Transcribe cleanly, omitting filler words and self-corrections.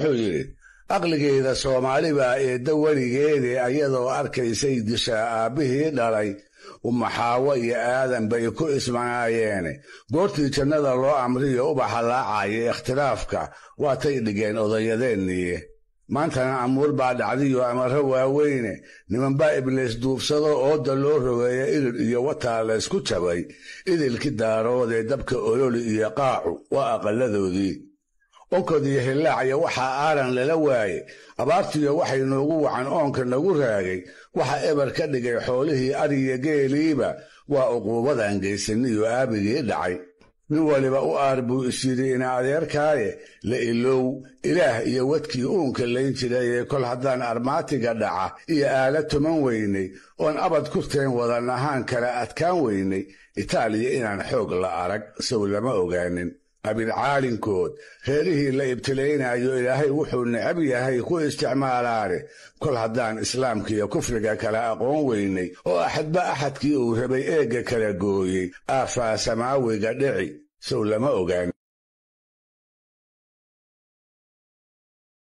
yiri aqligeeda Soomaali baa eedda weligeeda ayadoo arkaysay disha aabihii dhalay Xaawo iyo Aadan bay ku ismanaayeen goortii jannada loo amriyo ubaxa laacay ikhtilaafka waatay dhigeen odayadeennii maantana amuur baa dhacdiyo amaro waaweyne nimanbaa ibliis duubsado oo daloo rogeeya irir iyo wataa la isku jabay idilki daaroodee dabka ololi iyo qaacu waa aqaladoodii onkodiyo hilaacaya waxaa aaran lala waaye abaartiyo waxay noogu wacan oonka nagu raagay waxa eber ka dhigay xoolihii ariya geeliiba waa uquubadan geysaniyo aabigii dhacay nin waliba u aar buu isyidhi ina adeerkaaye la ilow ilaah iyo wadkii uunka layn jirayee kol haddaan armaatiga dhaca iyo aala tuman weynay oon abad kurteen wadan ahaan kala adkaan weynay itaaliya inaan xoog la arag sow lama ogaanin abilcaalinkood reerihii la ibtilaynayo ilaahay wuxuu necab yahay ku isticmaalaane kol haddaan islaamka iyo kufriga kala aqoon weynay oo axadba axadkii uu rabay eegga kala gooyey aafaa samaawiga dhici sow lama ogaan